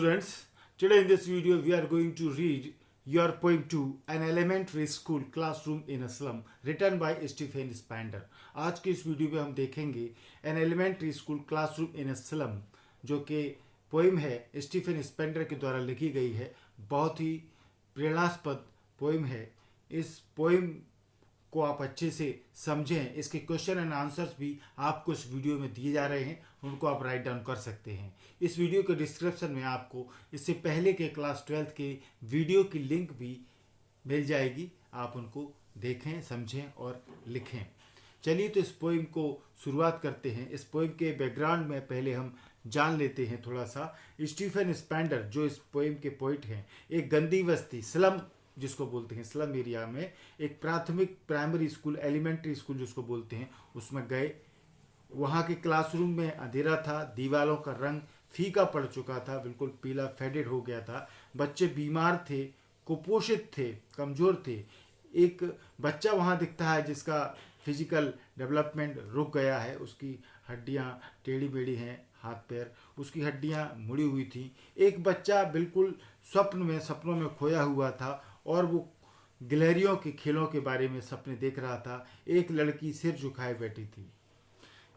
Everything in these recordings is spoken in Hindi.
students, today in this video we are going to read your poem 2 An Elementary School Classroom in a Slum written by Stephen Spender। आज के इस वीडियो में हम देखेंगे An Elementary School Classroom in a Slum जो कि पोइम है स्टीफन स्पेंडर के द्वारा लिखी गई है। बहुत ही प्रेरणास्पद पोइम है। इस पोइम को आप अच्छे से समझें। इसके क्वेश्चन एंड आंसर्स भी आपको इस वीडियो में दिए जा रहे हैं, उनको आप राइट डाउन कर सकते हैं। इस वीडियो के डिस्क्रिप्शन में आपको इससे पहले के क्लास 12 के वीडियो की लिंक भी मिल जाएगी। आप उनको देखें, समझें और लिखें। चलिए तो इस पोइम को शुरुआत करते हैं। इस पोइम के बैकग्राउंड में पहले हम जान लेते हैं थोड़ा सा। स्टीफन स्पेंडर जो इस पोइम के पोइट हैं, एक गंदी बस्ती स्लम जिसको बोलते हैं, स्लम एरिया में एक प्राथमिक प्राइमरी स्कूल, एलिमेंट्री स्कूल जिसको बोलते हैं, उसमें गए। वहाँ के क्लासरूम में अंधेरा था, दीवारों का रंग फीका पड़ चुका था, बिल्कुल पीला फेडेड हो गया था। बच्चे बीमार थे, कुपोषित थे, कमज़ोर थे। एक बच्चा वहाँ दिखता है जिसका फिजिकल डेवलपमेंट रुक गया है, उसकी हड्डियाँ टेढ़ी मेढ़ी हैं, हाथ पैर, उसकी हड्डियाँ मुड़ी हुई थी। एक बच्चा बिल्कुल सपनों में खोया हुआ था और वो गिलहरियों के खेलों के बारे में सपने देख रहा था। एक लड़की सिर झुकाए बैठी थी।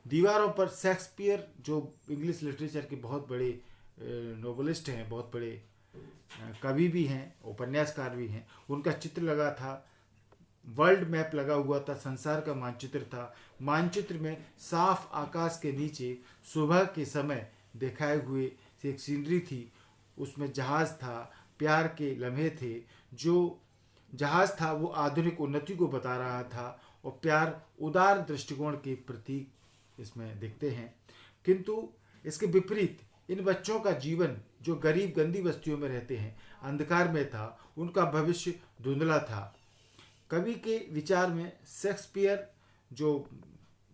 दीवारों पर शेक्सपियर जो इंग्लिश लिटरेचर के बहुत बड़े नोवेलिस्ट हैं, बहुत बड़े कवि भी हैं, उपन्यासकार भी हैं, उनका चित्र लगा था। वर्ल्ड मैप लगा हुआ था, संसार का मानचित्र था। मानचित्र में साफ आकाश के नीचे सुबह के समय दिखाए हुए एक सीनरी थी। उसमें जहाज था, प्यार के लम्हे थे। जो जहाज था वो आधुनिक उन्नति को बता रहा था और प्यार उदार दृष्टिकोण के प्रतीक इसमें दिखते हैं। किंतु इसके विपरीत इन बच्चों का जीवन जो गरीब गंदी बस्तियों में रहते हैं, अंधकार में था। उनका भविष्य धुंधला था। कवि के विचार में शेक्सपियर जो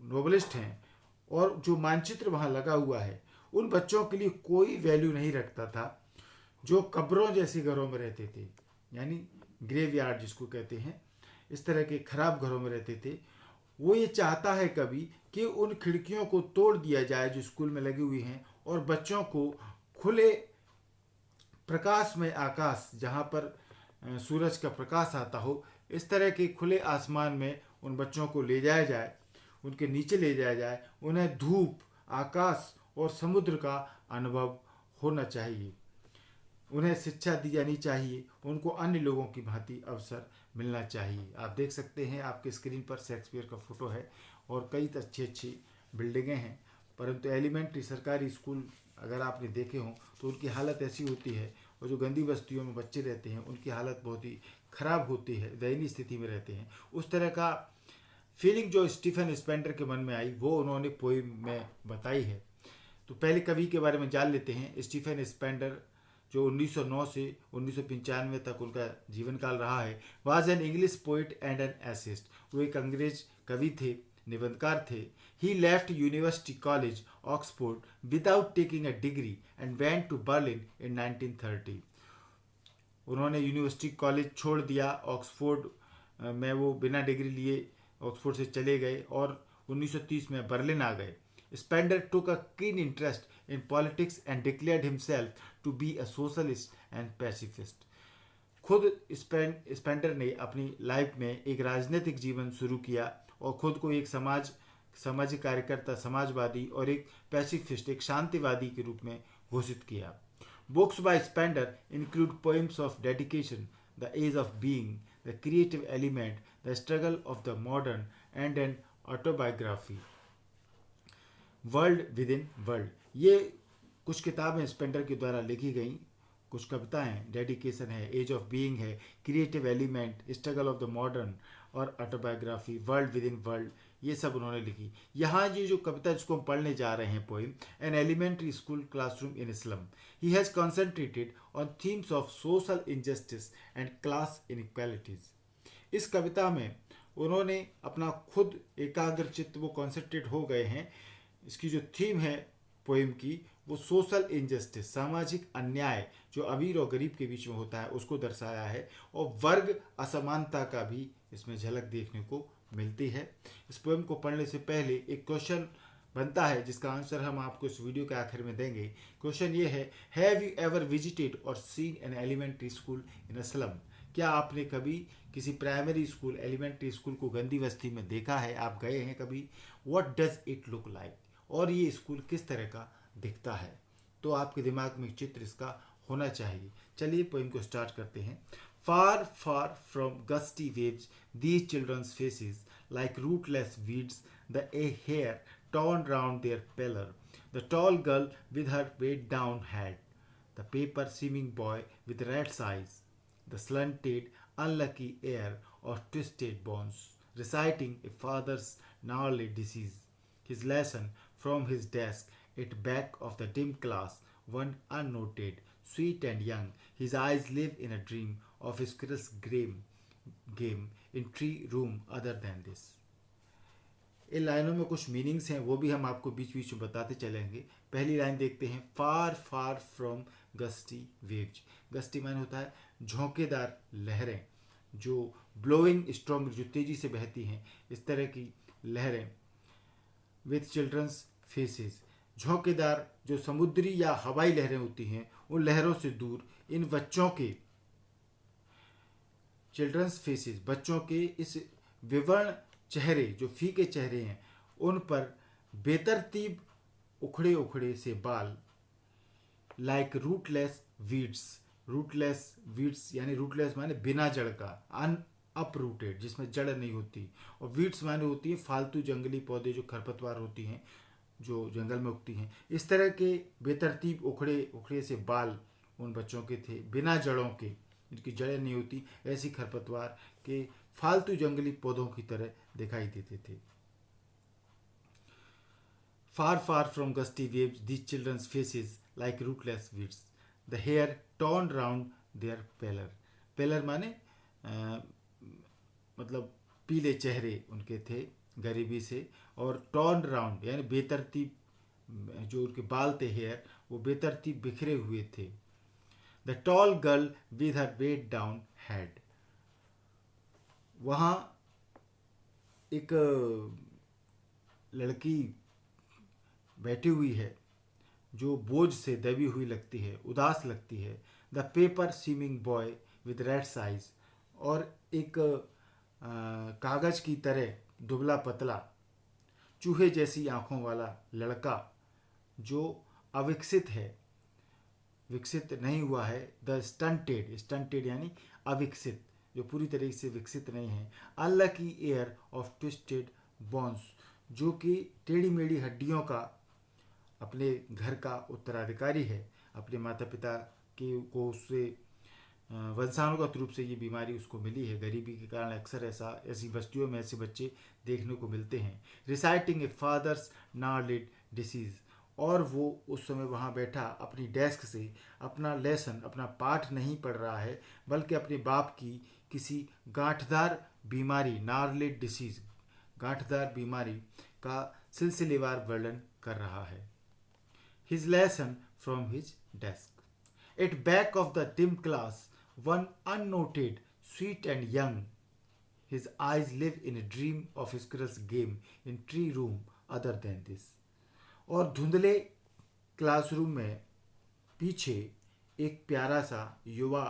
नोवेलिस्ट हैं और जो मानचित्र वहाँ लगा हुआ है, उन बच्चों के लिए कोई वैल्यू नहीं रखता था जो कब्रों जैसे घरों में रहते थे, यानी ग्रेवयार्ड जिसको कहते हैं, इस तरह के खराब घरों में रहते थे। वो ये चाहता है कभी कि उन खिड़कियों को तोड़ दिया जाए जो स्कूल में लगी हुई हैं और बच्चों को खुले प्रकाश में आकाश, जहाँ पर सूरज का प्रकाश आता हो, इस तरह के खुले आसमान में उन बच्चों को ले जाया जाए, उनके नीचे ले जाया जाए। उन्हें धूप, आकाश और समुद्र का अनुभव होना चाहिए। उन्हें शिक्षा दी जानी चाहिए। उनको अन्य लोगों की भांति अवसर मिलना चाहिए। आप देख सकते हैं, आपके स्क्रीन पर शेक्सपियर का फोटो है और कई अच्छी बिल्डिंगें हैं। परंतु एलिमेंट्री सरकारी स्कूल अगर आपने देखे हों तो उनकी हालत ऐसी होती है, और जो गंदी बस्तियों में बच्चे रहते हैं उनकी हालत बहुत ही ख़राब होती है, दयनीय स्थिति में रहते हैं। उस तरह का फीलिंग जो स्टीफन स्पेंडर के मन में आई वो उन्होंने पोइम में बताई है। तो पहले कवि के बारे में जान लेते हैं। स्टीफन स्पेंडर जो 1909 से 1995 तक उनका जीवन काल रहा है, was an English poet and an essayist. वो एक अंग्रेज कवि थे, निबंधकार थे। He left University College Oxford without taking a degree and went to Berlin in 1930। उन्होंने यूनिवर्सिटी कॉलेज छोड़ दिया, ऑक्सफोर्ड में वो बिना डिग्री लिए ऑक्सफोर्ड से चले गए और 1930 में बर्लिन आ गए। Spender took a keen interest in politics and declared himself to be a socialist and pacifist। खुद स्पेंडर ने अपनी लाइफ में एक राजनीतिक जीवन शुरू किया और खुद को एक सामाजिक कार्यकर्ता, समाजवादी और एक पैसिफिस्ट, एक शांतिवादी के रूप में घोषित किया। Books by Spender include poems of dedication, The Age of Being, The Creative Element, The Struggle of the Modern, and an autobiography। World within world, ये कुछ किताबें स्पेंडर के द्वारा लिखी गई, कुछ कविताएं। डेडिकेशन है, एज ऑफ बीइंग है, creative element, struggle of the modern और autobiography, world within world, ये सब उन्होंने लिखी। यहाँ ये जो कविता जिसको हम पढ़ने जा रहे हैं, poem an elementary school classroom in slum, he has concentrated on themes of social injustice and class inequalities. इस कविता में उन्होंने अपना खुद एकाग्रचित्त वो कॉन्सेंट्रेट हो गए हैं। इसकी जो थीम है पोइम की वो सोशल इनजस्टिस, सामाजिक अन्याय जो अमीर और गरीब के बीच में होता है उसको दर्शाया है, और वर्ग असमानता का भी इसमें झलक देखने को मिलती है। इस पोइम को पढ़ने से पहले एक क्वेश्चन बनता है, जिसका आंसर हम आपको इस वीडियो के आखिर में देंगे। क्वेश्चन ये है, have you ever visited or seen an elementary school in a slum? क्या आपने कभी किसी प्राइमरी स्कूल, एलिमेंट्री स्कूल को गंदी बस्ती में देखा है? आप गए हैं कभी? What does it look like? और ये स्कूल किस तरह का दिखता है? तो आपके दिमाग में एक चित्र इसका होना चाहिए। चलिए पोइम को स्टार्ट करते हैं। Far far from gusty waves these children's faces like rootless weeds, the hair torn round their pallor, the tall girl with her weighed down head, the paper seeming boy with red eyes, the slanted unlucky air of twisted bones, reciting a father's gnarly disease, his lesson from his desk at back of the dim class, one unnoted, sweet and young, his eyes live in a dream of his squirrel's game in tree room other than this। इन लाइनों में कुछ मीनिंग्स हैं, वो भी हम आपको बीच बीच में बताते चलेंगे। पहली लाइन देखते हैं, far far from gusty waves. Gusty माने होता है झोंकेदार लहरें, जो ब्लोइंग स्ट्रॉन्ग, जो तेजी से बहती हैं, इस तरह की लहरें। विथ चिल्ड्रंस फेसेस, झोंकेदार जो समुद्री या हवाई लहरें होती हैं, उन लहरों से दूर इन बच्चों के, चिल्ड्रंस फेसेस, बच्चों के इस विवर्ण चेहरे, जो फीके चेहरे हैं, उन पर बेतरतीब उखड़े उखड़े से बाल, like rootless weeds. Rootless weeds यानी रूटलेस माने बिना जड़ का, अनअपरूटेड, जिसमें जड़ नहीं होती। और वीड्स माने होती है फालतू जंगली पौधे, जो खरपतवार होती हैं, जो जंगल में उगती हैं। इस तरह के बेतरतीब उखड़े उखड़े से बाल उन बच्चों के थे, बिना जड़ों के, जिनकी जड़ें नहीं होती, ऐसी खरपतवार के फालतू जंगली पौधों की तरह दिखाई देते थे। Far far from gusty waves these children's faces like rootless weeds, the hair torn round their pallor. Pallor माने मतलब पीले चेहरे उनके थे गरीबी से, और टॉर्न राउंड यानी बेतरतीब, जो उनके बाल थे हेयर, वो बेतरतीब बिखरे हुए थे। The tall girl with her weighed down head, वहाँ एक लड़की बैठी हुई है जो बोझ से दबी हुई लगती है, उदास लगती है। The paper seeming boy with rat's eyes, और एक कागज की तरह दुबला पतला, चूहे जैसी आंखों वाला लड़का, जो अविकसित है, विकसित नहीं हुआ है। द स्टंटेड, स्टंटेड यानी अविकसित, जो पूरी तरीके से विकसित नहीं है। Unlucky heir of twisted bones, जो कि टेढ़ी मेढ़ी हड्डियों का अपने घर का उत्तराधिकारी है, अपने माता पिता को उससे वंशानुगत रूप से ये बीमारी उसको मिली है। गरीबी के कारण अक्सर ऐसी बस्तियों में ऐसे बच्चे देखने को मिलते हैं। रिसाइटिंग ए फादर्स नार्लिड डिसीज, और वो उस समय वहाँ बैठा अपनी डेस्क से अपना लेसन, अपना पाठ नहीं पढ़ रहा है, बल्कि अपने बाप की किसी गांठदार बीमारी, नार्लिड डिसीज, गांठदार बीमारी का सिलसिलेवार वर्णन कर रहा है। His lesson from his desk, at back of the dim class, one unnoted, sweet and young, his eyes live in a dream of squirrel's game in tree room other than this. और धुंधले क्लासरूम में पीछे एक प्यारा सा युवा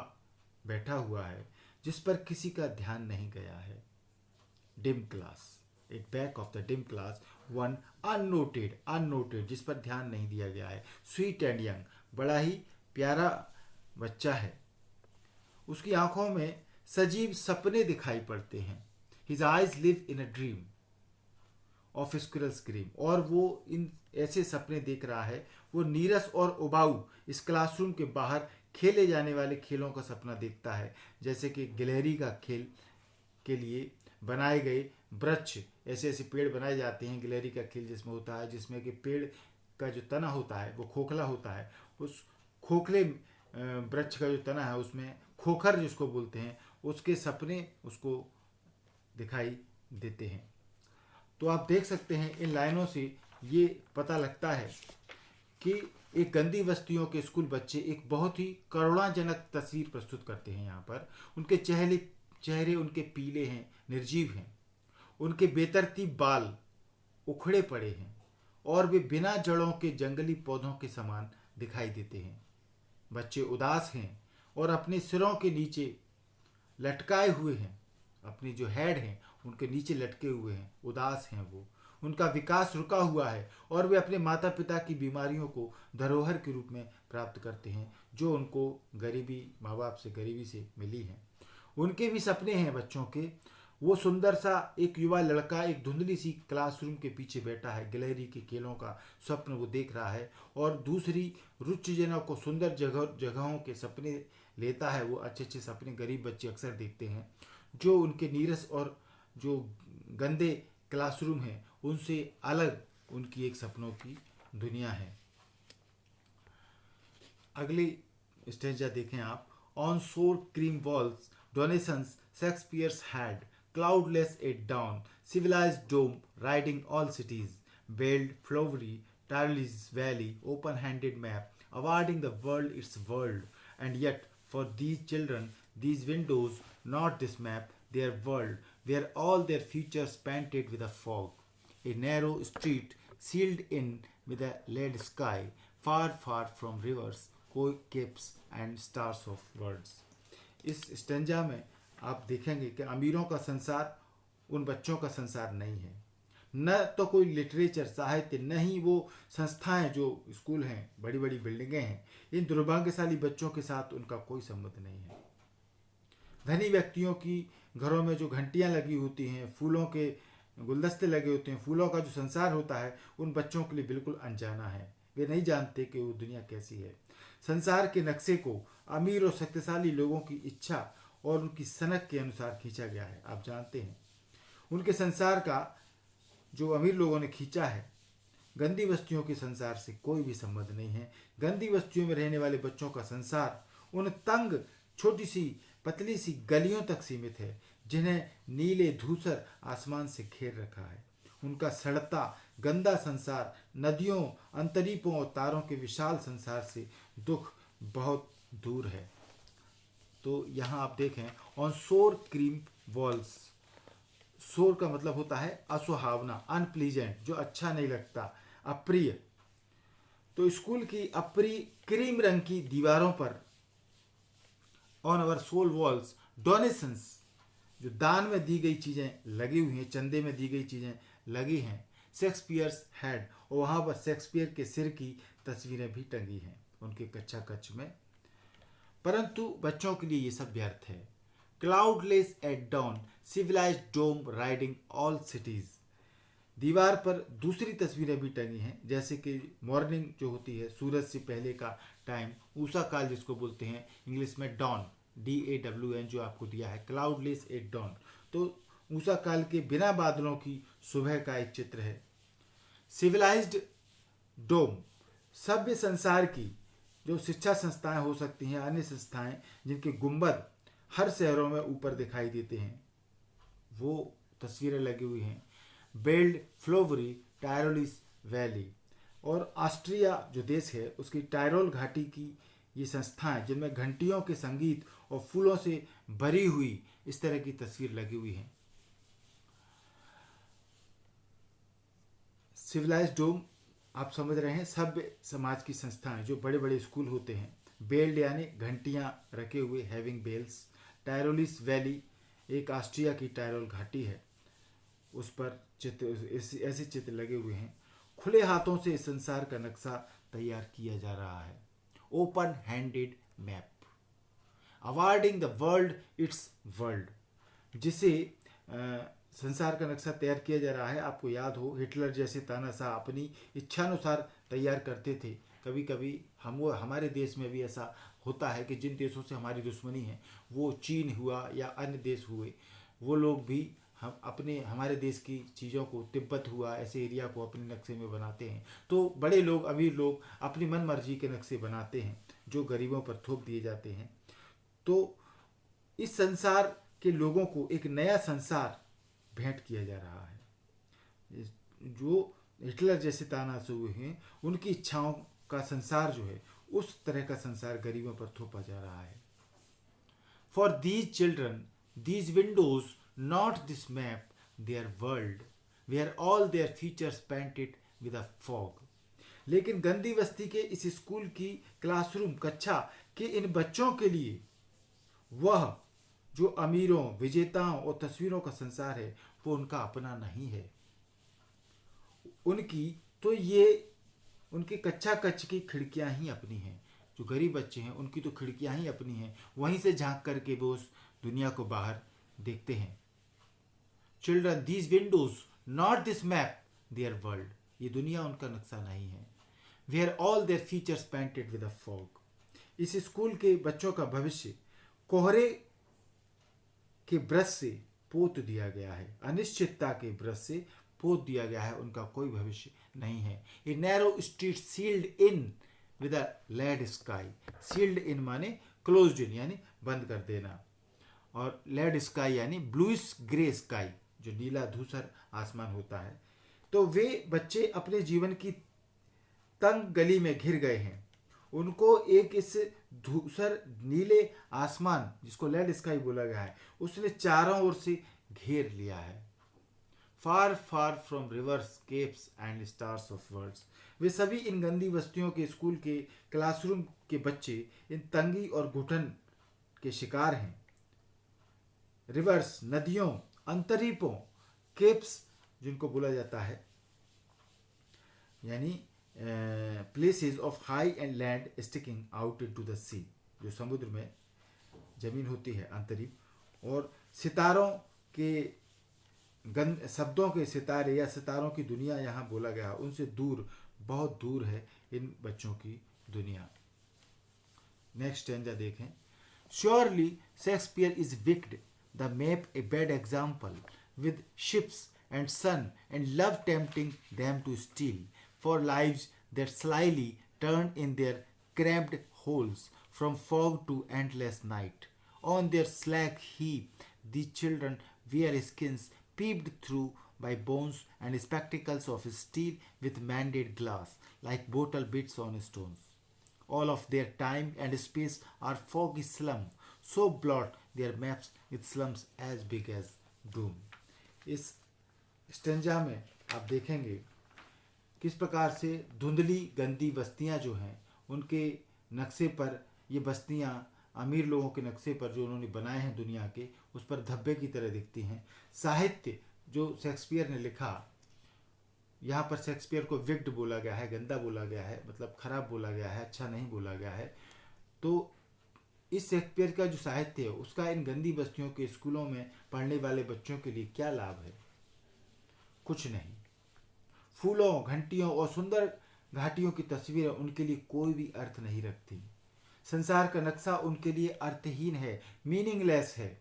बैठा हुआ है, जिस पर किसी का ध्यान नहीं गया है। Dim class, at back of the dim class, one unnoted, unnoted, जिस पर ध्यान नहीं दिया गया है। स्वीट एंड यंग, बड़ा ही प्यारा बच्चा है। उसकी आंखों में सजीव सपने दिखाई पड़ते हैं। His eyes live in a dream of squirrel's game, और वो इन ऐसे सपने देख रहा है, वो नीरस और उबाऊ इस क्लासरूम के बाहर खेले जाने वाले खेलों का सपना देखता है, जैसे कि गिलहरी का खेल के लिए बनाए गए वृक्ष, ऐसे ऐसे पेड़ बनाए जाते हैं गिलहरी का खेल जिसमें होता है, जिसमें कि पेड़ का जो तना होता है वो खोखला होता है। उस खोखले वृक्ष का जो तना है उसमें खोखर जिसको बोलते हैं, उसके सपने उसको दिखाई देते हैं। तो आप देख सकते हैं इन लाइनों से ये पता लगता है कि एक गंदी बस्तियों के स्कूल बच्चे एक बहुत ही करुणाजनक तस्वीर प्रस्तुत करते हैं। यहाँ पर उनके चेहरे उनके पीले हैं, निर्जीव हैं, उनके बेतरतीब बाल उखड़े पड़े हैं, और वे बिना जड़ों के जंगली पौधों के समान दिखाई देते हैं। बच्चे उदास हैं और अपने सिरों के नीचे लटकाए हुए हैं। अपनी जो हेड हैं उनके नीचे लटके हुए हैं, उदास हैं वो। उनका विकास रुका हुआ है और वे अपने माता पिता की बीमारियों को धरोहर के रूप में प्राप्त करते हैं, जो उनको गरीबी, माँ बाप से गरीबी से मिली हैं। उनके भी सपने हैं बच्चों के। वो सुंदर सा एक युवा लड़का एक धुंधली सी क्लासरूम के पीछे बैठा है, गिलहरी के खेलों का स्वप्न वो देख रहा है, और दूसरी रुचिजनों को सुंदर जगहों के सपने लेता है। वो अच्छे अच्छे सपने गरीब बच्चे अक्सर देखते हैं, जो उनके नीरस और जो गंदे क्लासरूम हैं उनसे अलग उनकी एक सपनों की दुनिया है। अगली स्टेंजा देखें आप। ऑन सोर cream walls donations Shakespeare's had cloudless at dawn, civilized dome riding all cities, veiled flowery Tarlis valley, open-handed map, awarding the world its world, and yet for these children, these windows, not this map, their world, where all their futures painted with a fog, a narrow street sealed in with a lead sky, far, far from rivers, capes, and stars of words. इस स्टेंजा में आप देखेंगे कि अमीरों का संसार उन बच्चों का संसार नहीं है। न तो कोई लिटरेचर, साहित्य, न ही वो संस्थाएं जो स्कूल हैं, बड़ी बड़ी बिल्डिंगें हैं। इन दुर्भाग्यशाली बच्चों के साथ उनका कोई संबंध नहीं है। धनी व्यक्तियों की घरों में जो घंटियां लगी होती हैं, फूलों के गुलदस्ते लगे होते हैं, फूलों का जो संसार होता है, उन बच्चों के लिए बिल्कुल अनजाना है। वे नहीं जानते कि वो दुनिया कैसी है। संसार के नक्शे को अमीर और शक्तिशाली लोगों की इच्छा और उनकी सनक के अनुसार खींचा गया है। आप जानते हैं उनके संसार का जो अमीर लोगों ने खींचा है, गंदी बस्तियों के संसार से कोई भी संबंध नहीं है। गंदी बस्तियों में रहने वाले बच्चों का संसार उन तंग, छोटी सी, पतली सी गलियों तक सीमित है, जिन्हें नीले धूसर आसमान से घेर रखा है। उनका सड़ता गंदा संसार नदियों, अंतरीपों और तारों के विशाल संसार से दुख बहुत दूर है। तो यहाँ आप देखें, ऑन सोर क्रीम वॉल्स। सोर का मतलब होता है असुहावना, अनप्लीजेंट, जो अच्छा नहीं लगता, अप्रिय। तो स्कूल की अप्रिय क्रीम रंग की दीवारों पर on our sole walls donations, जो दान में दी गई चीज़ें लगी हुई हैं, चंदे में दी गई चीज़ें लगी हैं। शेक्सपियर्स हेड, और वहाँ पर शेक्सपियर के सिर की तस्वीरें भी टंगी हैं उनके कच्चा कच्च में। परंतु बच्चों के लिए ये सब व्यर्थ है। Cloudless at dawn, civilised dome riding all cities. दीवार पर दूसरी तस्वीरें भी टंगी हैं, जैसे कि मॉर्निंग जो होती है, सूरज से पहले का टाइम, ऊषा काल जिसको बोलते हैं इंग्लिश में डॉन, DAWN जो आपको दिया है, क्लाउडलेस एट डॉन। तो ऊषा काल के बिना बादलों की सुबह का एक चित्र है। सिविलाइज्ड डोम, सभ्य संसार की जो शिक्षा संस्थाएं हो सकती हैं, अन्य संस्थाएं जिनके गुंबद हर शहरों में ऊपर दिखाई देते हैं, वो तस्वीरें लगी हुई हैं। बेल्ड फ्लोवरी टायरोलिस वैली, और ऑस्ट्रिया जो देश है उसकी टायरोल घाटी की ये संस्थाएं, जिनमें घंटियों के संगीत और फूलों से भरी हुई इस तरह की तस्वीर लगी हुई हैं। सिविलाइज्ड डोम आप समझ रहे हैं, सभ्य समाज की संस्थाएं, जो बड़े बड़े स्कूल होते हैं। बेल्ड यानी घंटियां रखे हुए, हैविंग बेल्स। टायरोलिस वैली एक ऑस्ट्रिया की टायरोल घाटी है, उस पर चित्र, ऐसे चित्र लगे हुए हैं। खुले हाथों से इस संसार का नक्शा तैयार किया जा रहा है। Open handed map, awarding the world it's world, जिसे संसार का नक्शा तैयार किया जा रहा है। आपको याद हो, हिटलर जैसे तानाशाह अपनी इच्छानुसार तैयार करते थे। कभी कभी हमारे देश में भी ऐसा होता है कि जिन देशों से हमारी दुश्मनी है, वो चीन हुआ या अन्य देश हुए, वो लोग भी हमारे देश की चीज़ों को, तिब्बत हुआ, ऐसे एरिया को अपने नक्शे में बनाते हैं। तो बड़े लोग, अमीर लोग अपनी मन मर्जी के नक्शे बनाते हैं, जो गरीबों पर थोप दिए जाते हैं। तो इस संसार के लोगों को एक नया संसार भेंट किया जा रहा है। जो हिटलर जैसे तानाशाह हुए हैं, उनकी इच्छाओं का संसार जो है, उस तरह का संसार गरीबों पर थोपा जा रहा है। For these children these windows, not this map, their world, where all their features painted with a fog. लेकिन गंदी बस्ती के इस स्कूल की क्लासरूम कक्षा के इन बच्चों के लिए वह जो अमीरों, विजेताओं और तस्वीरों का संसार है वो उनका अपना नहीं है। उनकी तो ये उनकी कच्चा कच्च की खिड़कियां ही अपनी हैं। जो गरीब बच्चे हैं उनकी तो खिड़कियां ही अपनी हैं, वहीं से झांक करके वो उस दुनिया को बाहर देखते हैं। Children, these windows not this map their world. ये दुनिया उनका नक्शा नहीं है। Where all their features painted with a fog. इस स्कूल के बच्चों का भविष्य कोहरे के ब्रश से पोत दिया गया है, अनिश्चितता के ब्रश से पोत दिया गया है। उनका कोई भविष्य नहीं है। A narrow street sealed in with a lead sky. Sealed in माने क्लोज्ड इन यानी बंद कर देना, और लेड स्काई यानी ब्लूइश ग्रे स्काई, जो नीला धूसर आसमान होता है। तो वे बच्चे अपने जीवन की तंग गली में घिर गए हैं। उनको एक इस धूसर नीले आसमान, जिसको लेड स्काई बोला गया है, उसने चारों ओर से घेर लिया है। Far far from rivers, capes and stars of worlds. वे सभी इन गंदी बस्तियों के स्कूल के क्लासरूम के बच्चे इन तंगी और घुटन के शिकार हैं। रिवर्स नदियों, अंतरीपों, केप्स जिनको बोला जाता है यानी places of high and land sticking out into the sea, जो समुद्र में जमीन होती है अंतरीप, और सितारों के शब्दों के सितारे या सितारों की दुनिया यहाँ बोला गया, उनसे दूर, बहुत दूर है इन बच्चों की दुनिया। नेक्स्ट स्टैंजा देखें। Surely Shakespeare is wicked, the map a bad example, with ships and sun and love tempting them to steal, for lives that slyly turn in their cramped holes from fog to endless night. On their slack heap, the children wear skins peeped through by bones and spectacles of steel with mended glass, like bottle bits on stones. All of their time and space are foggy slum, so blot their maps with slums as big as doom. इस स्टेंजा में आप देखेंगे किस प्रकार से धुंधली गंदी बस्तियां जो हैं उनके नक्शे पर, ये बस्तियां अमीर लोगों के नक्शे पर जो उन्होंने बनाए हैं दुनिया के, उस पर धब्बे की तरह दिखती हैं। साहित्य जो शेक्सपियर ने लिखा, यहाँ पर शेक्सपियर को विक्ड बोला गया है, गंदा बोला गया है, मतलब खराब बोला गया है, अच्छा नहीं बोला गया है। तो इस शेक्सपियर का जो साहित्य है उसका इन गंदी बस्तियों के स्कूलों में पढ़ने वाले बच्चों के लिए क्या लाभ है? कुछ नहीं। फूलों, घंटियों और सुंदर घाटियों की तस्वीरें उनके लिए कोई भी अर्थ नहीं रखती। संसार का नक्शा उनके लिए अर्थहीन है, मीनिंगलेस है।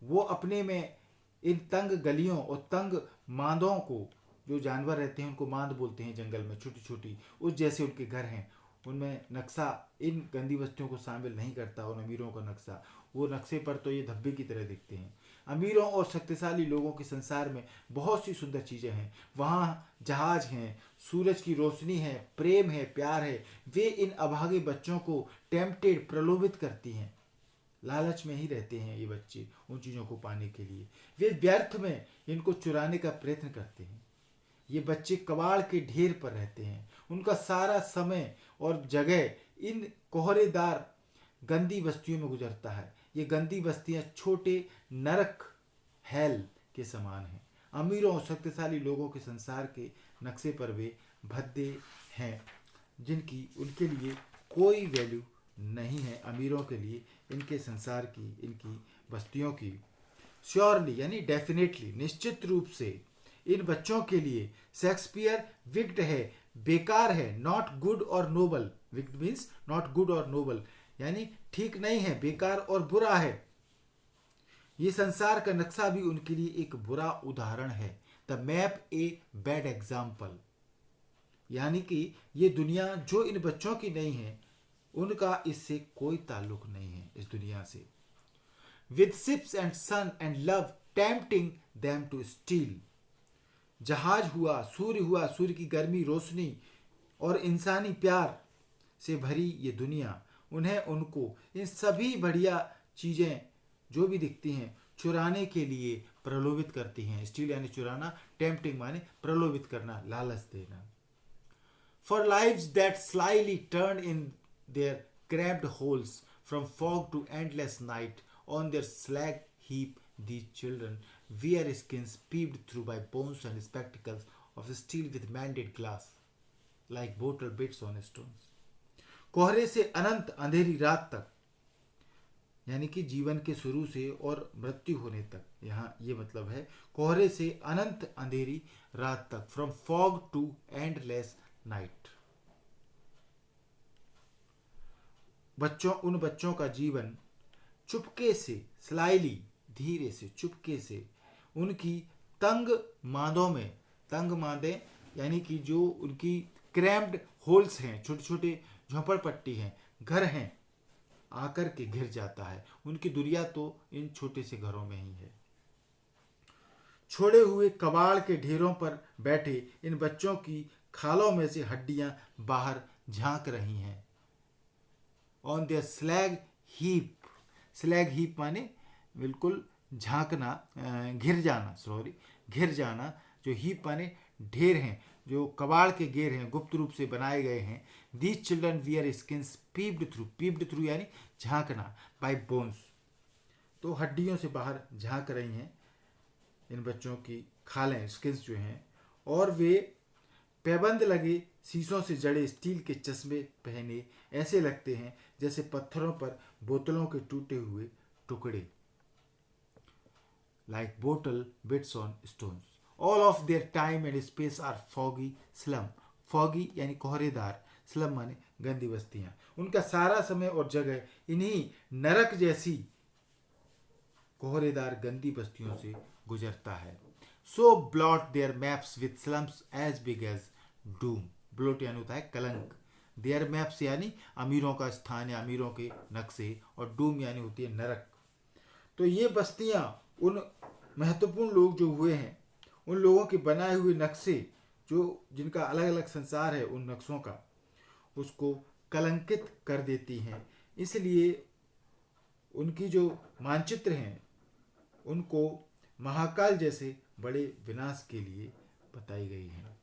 वो अपने में इन तंग गलियों और तंग मांदों को, जो जानवर रहते हैं उनको मांद बोलते हैं जंगल में, छोटी छोटी, उस जैसे उनके घर हैं, उनमें नक्शा इन गंदी बस्तियों को शामिल नहीं करता। उन अमीरों का नक्शा, वो नक्शे पर तो ये धब्बे की तरह दिखते हैं। अमीरों और शक्तिशाली लोगों के संसार में बहुत सी सुंदर चीज़ें हैं। वहाँ जहाज हैं, सूरज की रोशनी है, प्रेम है, प्यार है। वे इन अभागे बच्चों को टेम्पटेड, प्रलोभित करती हैं। लालच में ही रहते हैं ये बच्चे उन चीज़ों को पाने के लिए। वे व्यर्थ में इनको चुराने का प्रयत्न करते हैं। ये बच्चे कबाड़ के ढेर पर रहते हैं। उनका सारा समय और जगह इन कोहरेदार गंदी बस्तियों में गुजरता है। ये गंदी बस्तियां छोटे नरक, हेल के समान हैं। अमीरों और शक्तिशाली लोगों के संसार के नक्शे पर वे भद्दे हैं, जिनकी उनके लिए कोई वैल्यू नहीं है। अमीरों के लिए इनके संसार की, इनकी बस्तियों की। श्योरली यानी डेफिनेटली, निश्चित रूप से इन बच्चों के लिए शेक्सपियर विक्ड है, बेकार है, नॉट गुड और noble. Wicked means not good और नोबल, यानी ठीक नहीं है, बेकार और बुरा है। ये संसार का नक्शा भी उनके लिए एक बुरा उदाहरण है। The map a bad example, यानी कि ये दुनिया जो इन बच्चों की नहीं है, उनका इससे कोई ताल्लुक नहीं है इस दुनिया से। With ships and sun and love tempting them to steal. जहाज हुआ, सूर्य की गर्मी, रोशनी और इंसानी प्यार से भरी ये दुनिया, उनको इन सभी बढ़िया चीज़ें जो भी दिखती हैं, चुराने के लिए प्रलोभित करती हैं। स्टील यानी चुराना, टेम्पटिंग माने प्रलोभित करना, लालच देना। For lives that slyly turn in their cramped holes from fog to endless night, on their slag heap these children wear skins peeped through by bones and spectacles of steel with mended glass, like bottle bits on stones. कोहरे से अनंत अंधेरी रात तक, यानी कि जीवन के शुरू से और मृत्यु होने तक, यहाँ ये मतलब है कोहरे से अनंत अंधेरी रात तक, from fog to endless night. उन बच्चों का जीवन चुपके से, स्लाइली, धीरे से, चुपके से, उनकी तंग मांदों में, तंग मांदे यानी कि जो उनकी क्रैम्प्ड होल्स हैं, छोटे छोटे झोंपड़पट्टी हैं, घर हैं, आकर के घिर जाता है। उनकी दुनिया तो इन छोटे से घरों में ही है। छोड़े हुए कबाड़ के ढेरों पर बैठे इन बच्चों की खालों में से हड्डियां बाहर झांक रही हैं। ऑन देयर स्लैग हीप माने बिल्कुल झांकना, घिर जाना, जो हीप माने ढेर हैं, जो कबाड़ के घेर हैं, गुप्त रूप से बनाए गए हैं। These children wear skins peeped through यानी झांकना, बाय बोन्स, तो हड्डियों से बाहर झांक रही हैं इन बच्चों की खालें, स्किन्स जो हैं, और वे पैबंद लगे शीशों से जड़े स्टील के चश्मे पहने ऐसे लगते हैं जैसे पत्थरों पर बोतलों के टूटे हुए टुकड़े, like bottle bits on stones. All of their time and space are foggy slum. Foggy यानी कोहरेदार, स्लम माने गंदी बस्तियां। उनका सारा समय और जगह इन्हीं नरक जैसी कोहरेदार गंदी बस्तियों से गुजरता है। So blot their maps with slums as big as doom. Blot यानी होता है कलंक, their maps यानी अमीरों का स्थान या अमीरों के नक्शे, और doom यानी होती है नरक। तो ये बस्तियां उन महत्वपूर्ण लोग जो हुए हैं, उन लोगों के बनाए हुए नक्शे, जो जिनका अलग अलग संसार है, उन नक्शों का, उसको कलंकित कर देती हैं। इसलिए उनकी जो मानचित्र हैं उनको महाकाल जैसे बड़े विनाश के लिए बताई गई हैं।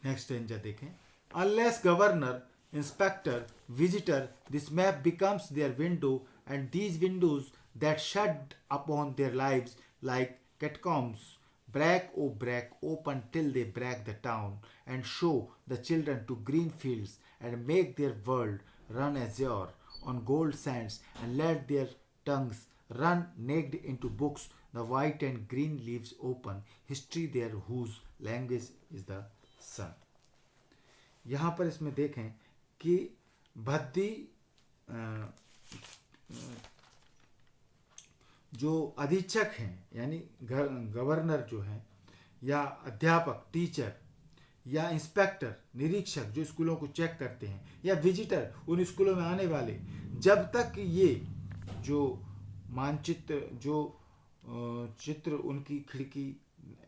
नेक्स्ट स्टेंजा देखें। Unless governor, inspector, visitor, this map becomes their window, and these windows that shut upon their lives like catacombs break open till they break the town and show the children to green fields and make their world run azure on gold sands and let their tongues run naked into books, the white and green leaves open history there whose language is the sun. यहाँ पर इसमें देखें कि भद्दी जो अधीक्षक हैं यानी गवर्नर जो हैं, या अध्यापक, टीचर, या इंस्पेक्टर, निरीक्षक जो स्कूलों को चेक करते हैं, या विजिटर उन स्कूलों में आने वाले, जब तक ये जो मानचित्र, जो चित्र उनकी खिड़की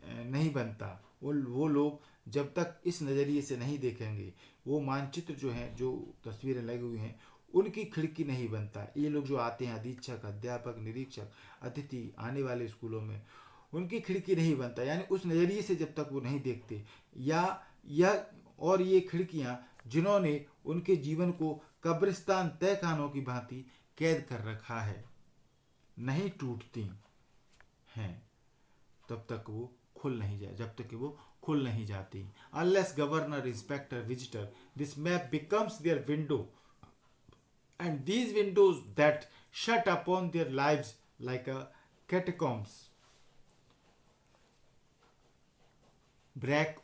नहीं बनता, वो लोग जब तक इस नज़रिए से नहीं देखेंगे, वो मानचित्र जो हैं, जो तस्वीरें लगी हुई हैं, उनकी खिड़की नहीं बनता। ये लोग जो आते हैं, अधीक्षक, अध्यापक, निरीक्षक, अतिथि आने वाले स्कूलों में, उनकी खिड़की नहीं बनता, यानी उस नज़रिए से जब तक वो नहीं देखते, या और ये खिड़कियां जिन्होंने उनके जीवन को कब्रिस्तान तहखानों की भांति कैद कर रखा है, नहीं टूटती हैं तब तक वो खुल नहीं जाए, जब तक कि वो खुल नहीं जाती। Unless governor, inspector, visitor, this map becomes their window and these windows that shut upon their lives like a catacombs break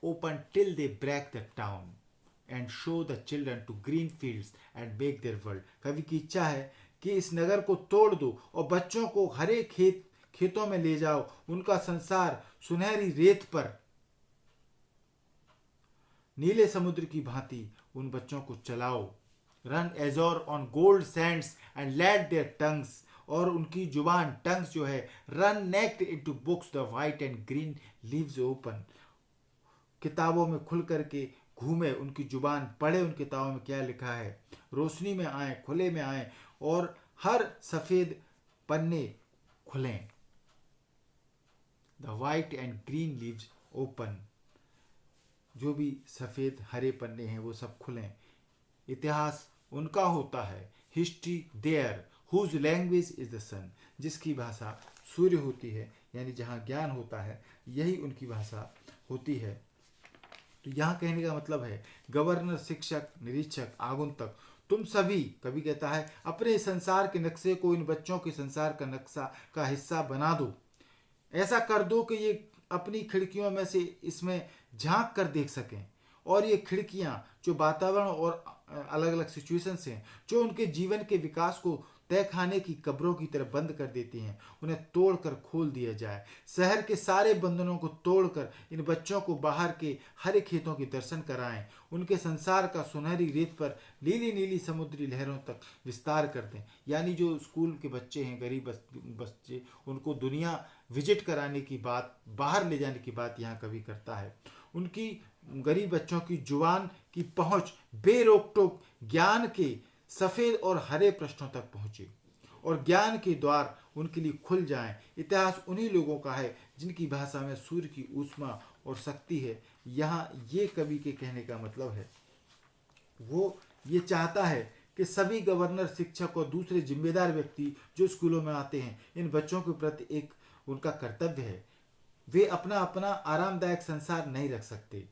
open till they break the town and show the children to green fields and make their world. कवि की इच्छा है कि इस नगर को तोड़ दो और बच्चों को हरे खेतों में ले जाओ, उनका संसार सुनहरी रेत पर नीले समुद्र की भांति उन बच्चों को चलाओ। Run azure on gold sands and let their tongues, और उनकी जुबान, टंग्स जो है, run naked into books, the white and green leaves open, किताबों में खुल करके घूमे, उनकी जुबान पढ़े उन किताबों में क्या लिखा है, रोशनी में आए, खुले में आए, और हर सफ़ेद पन्ने खुलें। The white and green leaves open. जो भी सफ़ेद हरे पन्ने हैं वो सब खुलें। इतिहास उनका होता है। History theirs whose language is the sun. जिसकी भाषा सूर्य होती है, यानी जहाँ ज्ञान होता है यही उनकी भाषा होती है। तो यहाँ कहने का मतलब है गवर्नर, शिक्षक, निरीक्षक, आगंतुक, तुम सभी, कभी कहता है अपने संसार के नक्शे को इन बच्चों के संसार का नक्शा का हिस्सा बना दो। ऐसा कर दो कि ये अपनी खिड़कियों में से इसमें झांक कर देख सकें, और ये खिड़कियां जो वातावरण और अलग अलग सिचुएशंस हैं जो उनके जीवन के विकास को तय खाने की कब्रों की तरह बंद कर देती हैं, उन्हें तोड़कर खोल दिया जाए। शहर के सारे बंधनों को तोड़कर इन बच्चों को बाहर के हरे खेतों के दर्शन कराएं। उनके संसार का सुनहरी रेत पर नीली नीली समुद्री लहरों तक विस्तार कर दें। यानी जो स्कूल के बच्चे हैं, गरीब बच्चे, उनको दुनिया विजिट कराने की बात, बाहर ले जाने की बात यहाँ कवि करता है। उनकी गरीब बच्चों की जुबान की पहुंच बेरोक टोक ज्ञान के सफ़ेद और हरे प्रश्नों तक पहुंचे, और ज्ञान के द्वार उनके लिए खुल जाएं। इतिहास उन्हीं लोगों का है जिनकी भाषा में सूर्य की ऊष्मा और शक्ति है। यहाँ ये कवि के कहने का मतलब है, वो ये चाहता है कि सभी गवर्नर, शिक्षक और दूसरे जिम्मेदार व्यक्ति जो स्कूलों में आते हैं, इन बच्चों के प्रति एक उनका कर्तव्य है। वे अपना अपना आरामदायक संसार नहीं रख सकते।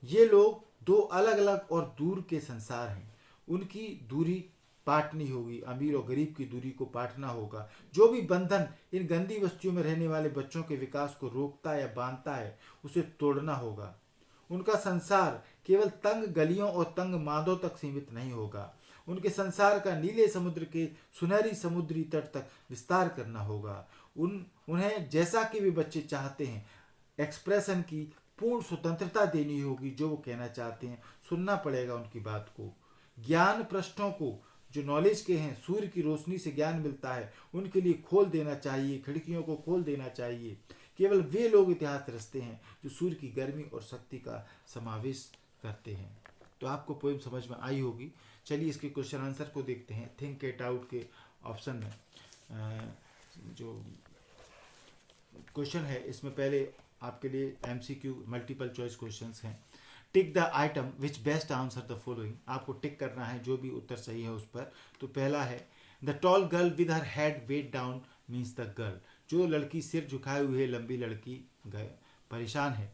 ये लोग दो अलग अलग और दूर के संसार हैं। उनकी दूरी पाटनी होगी, अमीर और गरीब की दूरी को पाटना होगा। जो भी बंधन इन गंदी बस्तियों में रहने वाले बच्चों के विकास को रोकता या बांधता है, उसे तोड़ना होगा। उनका संसार केवल तंग गलियों और तंग मादों तक सीमित नहीं होगा। उनके संसार का नीले समुद्र के सुनहरी समुद्री तट तक विस्तार करना होगा। उन्हें जैसा कि वे बच्चे चाहते हैं एक्सप्रेशन की पूर्ण स्वतंत्रता देनी होगी। जो वो कहना चाहते हैं सुनना पड़ेगा उनकी बात को। ज्ञान पृष्ठों को जो नॉलेज के हैं, सूर्य की रोशनी से ज्ञान मिलता है, उनके लिए खोल देना चाहिए, खिड़कियों को खोल देना चाहिए। केवल वे लोग इतिहास रचते हैं जो सूर्य की गर्मी और शक्ति का समावेश करते हैं। तो आपको पोएम समझ में आई होगी। चलिए इसके क्वेश्चन आंसर को देखते हैं। थिंक इट आउट के ऑप्शन में जो क्वेश्चन है, इसमें पहले आपके लिए MCQ मल्टीपल चॉइस क्वेश्चंस हैं। Tick the item which best answer the following. आपको टिक करना है जो भी उत्तर सही है उस पर। तो पहला है the tall girl with her head weighed down means the girl. जो लड़की सिर झुकाए हुए, लंबी लड़की परेशान है,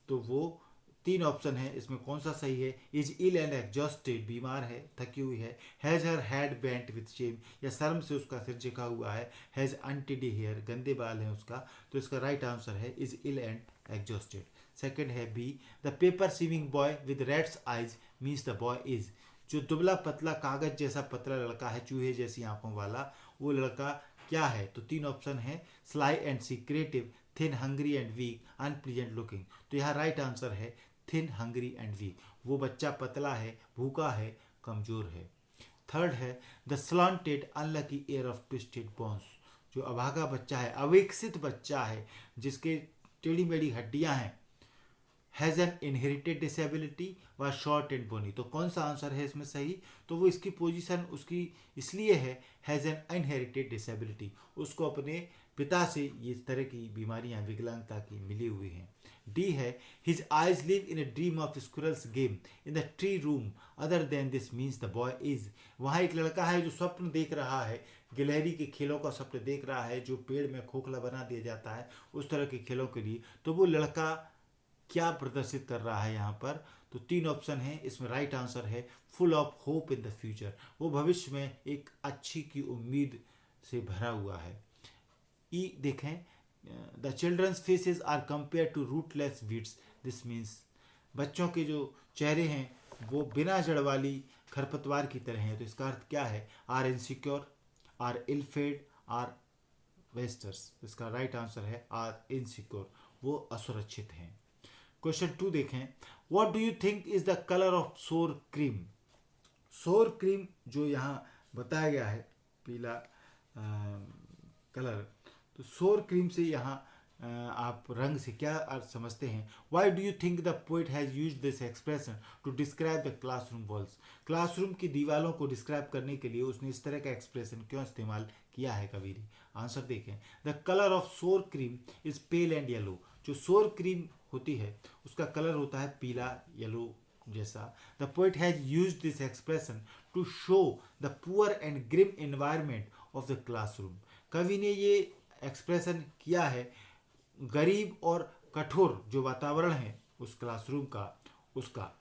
तो वो 3 ऑप्शन है, इसमें कौन सा सही है। इज इल एंड एग्जॉस्टेड, बीमार है, थकी हुई है। Has her head bent with shame, या शर्म से उसका सिर झुका हुआ है। हैज अनटिडी हेयर, गंदे बाल हैं उसका। तो इसका राइट आंसर है is ill and exhausted. Second है B the paper seeming boy with rat's eyes means the boy is. जो दुबला पतला कागज जैसा पतला लड़का है, चूहे जैसी आंखों वाला, वो लड़का क्या है। तो 3 ऑप्शन है sly and secretive, thin, hungry and weak, unpleasant looking. तो यहाँ राइट आंसर है थिन, हंग्री एंड वीक। वो बच्चा पतला है, भूखा है, कमजोर है। थर्ड है the slanted unlucky heir of twisted bones. जो अभागा बच्चा है, अविकसित बच्चा है, जिसके टेढ़ी मेढ़ी हड्डियां हैं। हैज़ एन इनहेरिटेड डिसेबिलिटी व शॉर्ट एंड बोनी। तो कौन सा आंसर है इसमें सही। तो वो इसकी पोजीशन उसकी इसलिए है हैज़ एन इनहेरिटेड डिसेबिलिटी, उसको अपने पिता से ये तरह की बीमारियां, विकलांगता की मिली हुई हैं। डी है his eyes live in a dream of squirrel's game in the tree room other than this means the boy is. वहाँ एक लड़का है जो स्वप्न देख रहा है, गिलहरी के खेलों का स्वप्न देख रहा है, जो पेड़ में खोखला बना दिया जाता है उस तरह के खेलों के लिए। तो वो लड़का क्या प्रदर्शित कर रहा है यहाँ पर। तो 3 ऑप्शन है, इसमें राइट आंसर है full of hope in the future. वो भविष्य में एक अच्छी की उम्मीद से भरा हुआ है। ई देखें the children's faces are compare to rootless weeds this means. बच्चों के जो चेहरे हैं वो बिना जड़ वाली खरपतवार की तरह हैं। तो इसका अर्थ क्या है। Are insecure, are ill fed, are wasters. इसका राइट आंसर है आर इनसिक्योर, वो असुरक्षित हैं। क्वेश्चन 2 देखें what do you think is the colour of sour cream. Sour cream जो यहाँ बताया गया है पीला कलर, तो सोर क्रीम से यहाँ आप रंग से क्या अर्थ समझते हैं? Why do you think the poet has use this expression to describe the classroom walls? Classroom की दीवारों को डिस्क्राइब करने के लिए उसने इस तरह का एक्सप्रेशन क्यों इस्तेमाल किया है कवि ने? आंसर देखें। The colour of sour cream is pale and yellow. जो सोर क्रीम होती है उसका कलर होता है पीला येलो जैसा। The poet has use this expression to show the poor and grim environment of the classroom. कवि ने ये एक्सप्रेशन किया है गरीब और कठोर जो वातावरण है उस क्लासरूम का उसका।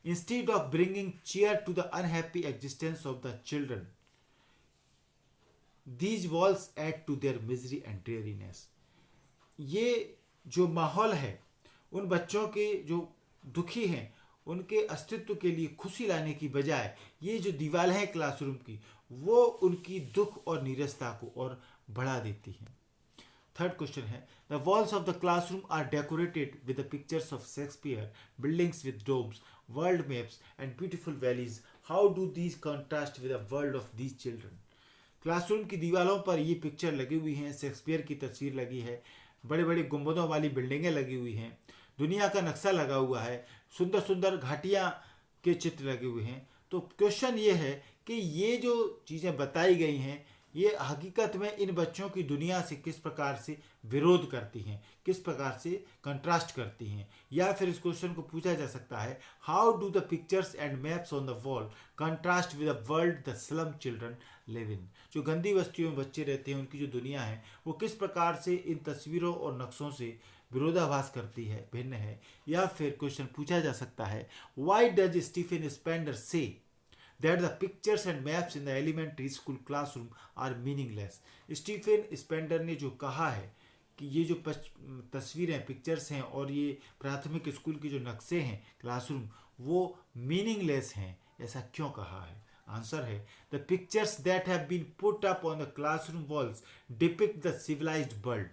Instead of bringing cheer to the unhappy existence of the children, these walls add to their misery and dreariness. ये जो माहौल है उन बच्चों के जो दुखी हैं उनके अस्तित्व के लिए खुशी लाने की बजाय ये जो दीवार है क्लासरूम की वो उनकी दुख और नीरसता को और बढ़ा देती हैं। थर्ड क्वेश्चन है the walls of the classroom are decorated with the pictures of Shakespeare, buildings with domes, world maps and beautiful valleys. How do these contrast with the world of these children? Classroom की दीवारों पर ये पिक्चर लगी हुई हैं, शेक्सपियर की तस्वीर लगी है, बड़े बड़े गुंबदों वाली बिल्डिंगें लगी हुई हैं, दुनिया का नक्शा लगा हुआ है, सुंदर सुंदर घाटियाँ के चित्र लगे हुए हैं। तो क्वेश्चन ये है कि ये जो चीज़ें बताई गई हैं ये हकीकत में इन बच्चों की दुनिया से किस प्रकार से विरोध करती हैं, किस प्रकार से कंट्रास्ट करती हैं। या फिर इस क्वेश्चन को पूछा जा सकता है how do the pictures and maps on the wall contrast with the world the slum children live in. जो गंदी बस्तियों में बच्चे रहते हैं उनकी जो दुनिया है वो किस प्रकार से इन तस्वीरों और नक्शों से विरोधाभास करती है, भिन्न है। या फिर क्वेश्चन पूछा जा सकता है व्हाई डज स्टीफन स्पेंडर से that the pictures and maps in the elementary school classroom are meaningless? Stephen Spender ने जो कहा है कि ये जो तस्वीरें पिक्चर्स हैं और ये प्राथमिक स्कूल के जो नक्शे हैं क्लासरूम वो मीनिंगलेस हैं, ऐसा क्यों कहा है? आंसर है the pictures that have been put up on the classroom walls depict the civilised world.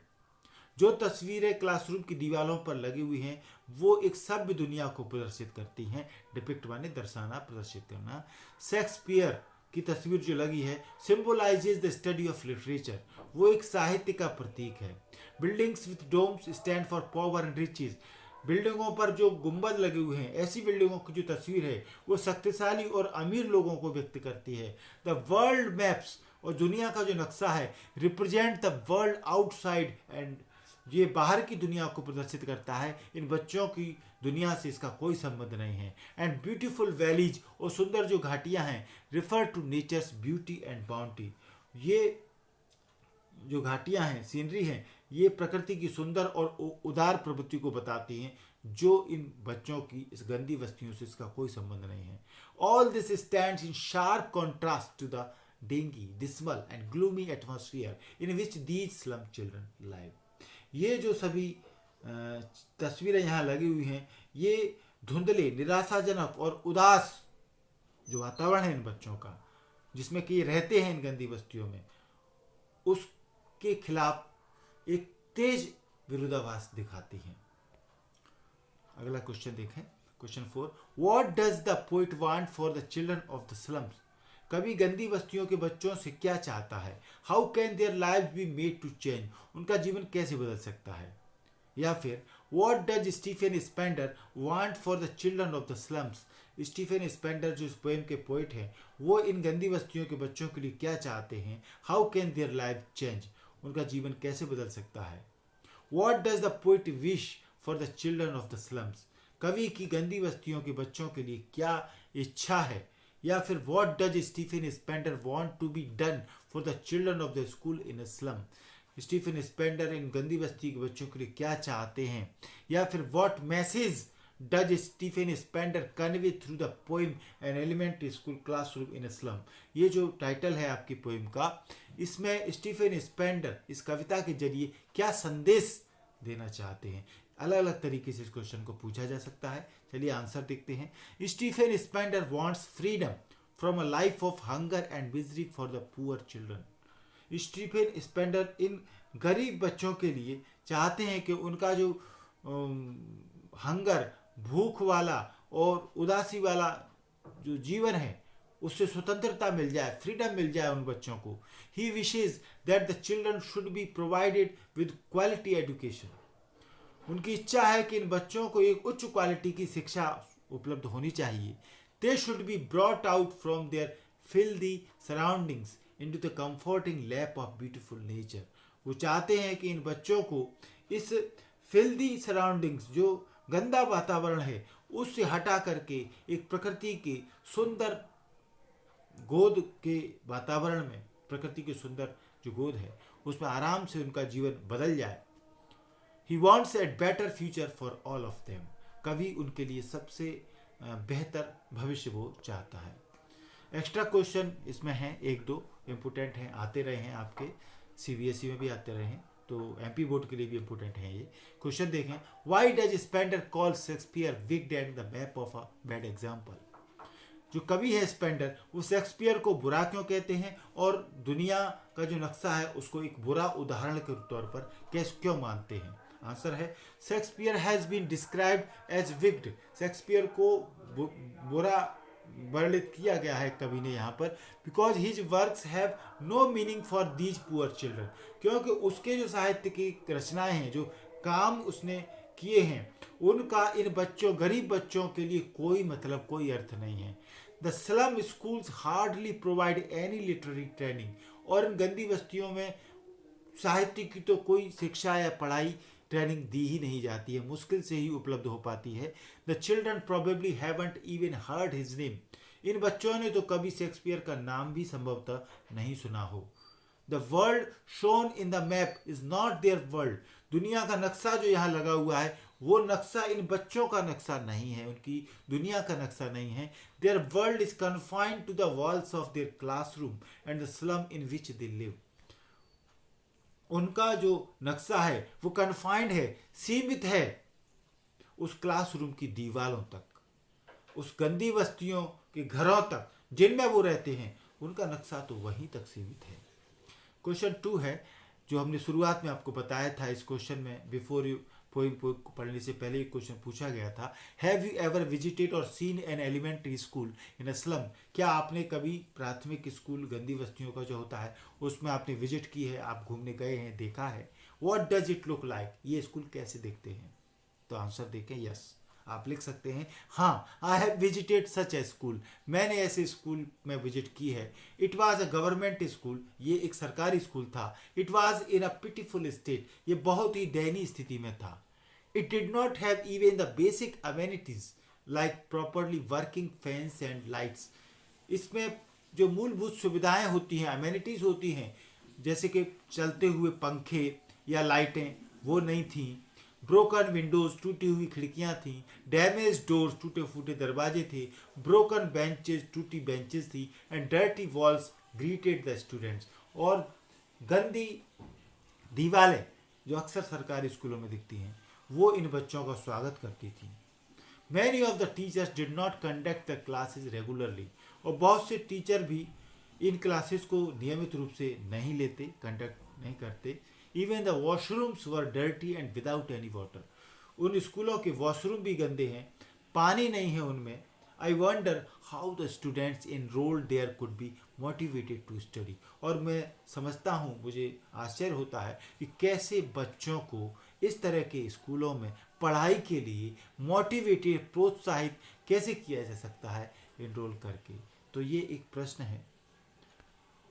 जो तस्वीरें क्लासरूम की दीवारों पर लगी हुई हैं वो एक सभ्य दुनिया को प्रदर्शित करती हैं। डिपिक्ट माने दर्शाना, प्रदर्शित करना। शेक्सपियर की तस्वीर जो लगी है symbolises the study of literature, वो एक साहित्य का प्रतीक है। Buildings with domes stand for power and riches. बिल्डिंगों पर जो गुंबद लगे हुए हैं ऐसी बिल्डिंगों की जो तस्वीर है वो शक्तिशाली और अमीर लोगों को व्यक्त करती है। द वर्ल्ड मैप्स और दुनिया का जो नक्शा है represent the world outside and ये बाहर की दुनिया को प्रदर्शित करता है, इन बच्चों की दुनिया से इसका कोई संबंध नहीं है। एंड ब्यूटीफुल वैलीज और सुंदर जो घाटियां हैं refer to nature's beauty and bounty. ये जो घाटियां हैं, सीनरी हैं, ये प्रकृति की सुंदर और उदार प्रवृत्ति को बताती हैं जो इन बच्चों की इस गंदी बस्तियों से इसका कोई संबंध नहीं है। All this stands in sharp contrast to the dingy, dismal and gloomy atmosphere in which these slum children live. ये जो सभी तस्वीरें यहाँ लगी हुई हैं ये धुंधले, निराशाजनक और उदास जो वातावरण है इन बच्चों का जिसमें कि ये रहते हैं इन गंदी बस्तियों में, उसके खिलाफ एक तेज विरोधाभास दिखाती हैं। अगला क्वेश्चन देखें, question 4। What does the poet want for the children of the slums? कवि गंदी बस्तियों के बच्चों से क्या चाहता है? How can their life be made to change? उनका जीवन कैसे बदल सकता है? या फिर what does Stephen Spender want for the children of the slums? Stephen Spender जो इस पोएम के पोइट हैं वो इन गंदी बस्तियों के बच्चों के लिए क्या चाहते हैं? How can their life change? उनका जीवन कैसे बदल सकता है? What does the poet wish for the children of the slums? कवि की गंदी बस्तियों के बच्चों के लिए क्या इच्छा है? या फिर what does Stephen Spender want to be done for the children of the school in slum? Stephen Spender इन गंदी बस्ती के बच्चों के लिए क्या चाहते हैं? या फिर what message does Stephen Spender convey through the poem an elementary school classroom in slum? ये जो टाइटल है आपकी पोएम का, इसमें स्टीफन स्पेंडर इस कविता के जरिए क्या संदेश देना चाहते हैं? अलग अलग तरीके से इस क्वेश्चन को पूछा जा सकता है। चलिए आंसर देखते हैं। Stephen Spender wants freedom from a life of hunger and misery for the poor children. Stephen Spender इन गरीब बच्चों के लिए चाहते हैं कि उनका जो हंगर, भूख वाला और उदासी वाला जो जीवन है उससे स्वतंत्रता मिल जाए, फ्रीडम मिल जाए उन बच्चों को। ही wishes that the children should be provided with quality education. उनकी इच्छा है कि इन बच्चों को एक उच्च क्वालिटी की शिक्षा उपलब्ध होनी चाहिए। They should be brought out from their filthy surroundings into the comforting lap of beautiful nature. वो चाहते हैं कि इन बच्चों को इस फिल्दी सराउंडिंग्स, जो गंदा वातावरण है, उससे हटा करके एक प्रकृति के सुंदर गोद के वातावरण में, प्रकृति के सुंदर जो गोद है उसमें आराम से उनका जीवन बदल जाए। He wants a better future for all of them. कभी उनके लिए सबसे बेहतर भविष्य वो चाहता है। एक्स्ट्रा क्वेश्चन इसमें हैं, एक दो इम्पोर्टेंट हैं, आते रहे हैं, आपके सीबीएसई में भी आते रहे हैं, तो एमपी बोर्ड के लिए भी इम्पोर्टेंट है ये क्वेश्चन। देखें, why does Spender call Shakespeare wicked and the map of a bad example. जो कवि है स्पेंडर, वो शेक्सपियर को बुरा क्यों कहते हैं और दुनिया का जो नक्शा है उसको एक बुरा उदाहरण के तौर पर क्यों मानते हैं। आंसर है, Shakespeare has been described as wicked. Shakespeare को बुरा वर्णित किया गया है कवि ने यहाँ पर, because his works have no meaning for these poor children. क्योंकि उसके जो साहित्य की रचनाएं हैं, जो काम उसने किए हैं, उनका इन बच्चों, गरीब बच्चों के लिए कोई मतलब, कोई अर्थ नहीं है। The slum schools hardly provide any literary training. और इन गंदी बस्तियों में साहित्य की तो कोई शिक्षा या पढ़ाई ट्रेनिंग दी ही नहीं जाती है, मुश्किल से ही उपलब्ध हो पाती है। The children probably haven't even heard his name. इन बच्चों ने तो कभी शेक्सपियर का नाम भी संभवतः नहीं सुना हो। The world shown in the map is not there world. दुनिया का नक्शा जो यहाँ लगा हुआ है, वो नक्शा इन बच्चों का नक्शा नहीं है, उनकी दुनिया का नक्शा नहीं है। Their world is confined to the walls of their classroom and the slum in which they live. उनका जो नक्शा है वो कन्फाइंड है, सीमित है उस क्लासरूम की दीवारों तक, उस गंदी बस्तियों के घरों तक जिनमें वो रहते हैं। उनका नक्शा तो वहीं तक सीमित है। क्वेश्चन 2 है, जो हमने शुरुआत में आपको बताया था। इस क्वेश्चन में बिफोर यू पोइम को पढ़ने से पहले एक क्वेश्चन पूछा गया था, have you ever visited or seen an elementary school in a slum. क्या आपने कभी प्राथमिक स्कूल, गंदी बस्तियों का जो होता है, उसमें आपने विजिट की है, आप घूमने गए हैं, देखा है। What does it look like. ये स्कूल कैसे दिखते हैं। तो आंसर देखें, यस। आप लिख सकते हैं, हाँ, I have visited such A school. मैंने ऐसे स्कूल में विजिट की है। It was a government school. ये एक सरकारी स्कूल था। It was in a pitiful state. ये बहुत ही दयनीय स्थिति में था। It did not have even the basic amenities like properly working fans and lights. इसमें जो मूलभूत सुविधाएं होती हैं, अमेनिटीज होती हैं, जैसे कि चलते हुए पंखे या लाइटें, वो नहीं थी। ब्रोकन विंडोज, टूटी हुई खिड़कियां थी। डैमेज डोर्स, टूटे फूटे दरवाजे थे। ब्रोकन बेंचेस, टूटी बेंचेस थी। And dirty walls greeted the students. और गंदी दीवारें जो अक्सर सरकारी स्कूलों में दिखती हैं, वो इन बच्चों का स्वागत करती थी। Many of the teachers did not conduct the classes regularly. और बहुत से टीचर भी इन क्लासेस को नियमित रूप से नहीं लेते, कंडक्ट नहीं करते। Even the washrooms were dirty and without any water. उन स्कूलों के वॉशरूम भी गंदे हैं, पानी नहीं है उनमें। I wonder how the students enrolled there could be motivated to study. और मैं समझता हूँ, मुझे आश्चर्य होता है कि कैसे बच्चों को इस तरह के स्कूलों में पढ़ाई के लिए मोटिवेटेड, प्रोत्साहित कैसे किया जा सकता है एनरोल करके। तो ये एक प्रश्न है।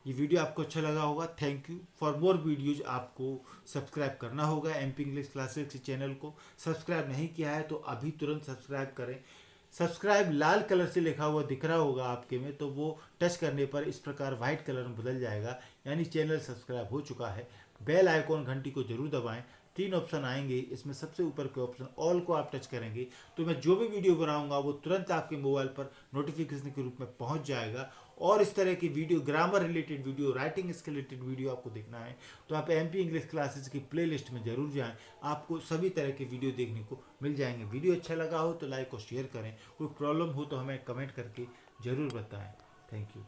ये वीडियो आपको अच्छा लगा होगा। Thank you. For more videos आपको सब्सक्राइब करना होगा। एमपी इंग्लिश क्लासेस के चैनल को सब्सक्राइब नहीं किया है तो अभी तुरंत सब्सक्राइब करें। सब्सक्राइब लाल कलर से लिखा हुआ दिख रहा होगा आपके में, तो वो टच करने पर इस प्रकार वाइट कलर में बदल जाएगा, यानी चैनल सब्सक्राइब हो चुका है। बेल आइकॉन घंटी को जरूर दबाएं। 3 ऑप्शन आएंगे, इसमें सबसे ऊपर के ऑप्शन ऑल को आप टच करेंगे तो मैं जो भी वीडियो बनाऊंगा वो तुरंत आपके मोबाइल पर नोटिफिकेशन के रूप में पहुंच जाएगा। और इस तरह की video, grammar related video, writing skill related video आपको देखना है तो आप एमपी इंग्लिश क्लासेस की प्लेलिस्ट में जरूर जाएं। आपको सभी तरह के वीडियो देखने को मिल जाएंगे। वीडियो अच्छा लगा हो तो लाइक और शेयर करें। कोई प्रॉब्लम हो तो हमें कमेंट करके जरूर बताएं। Thank you.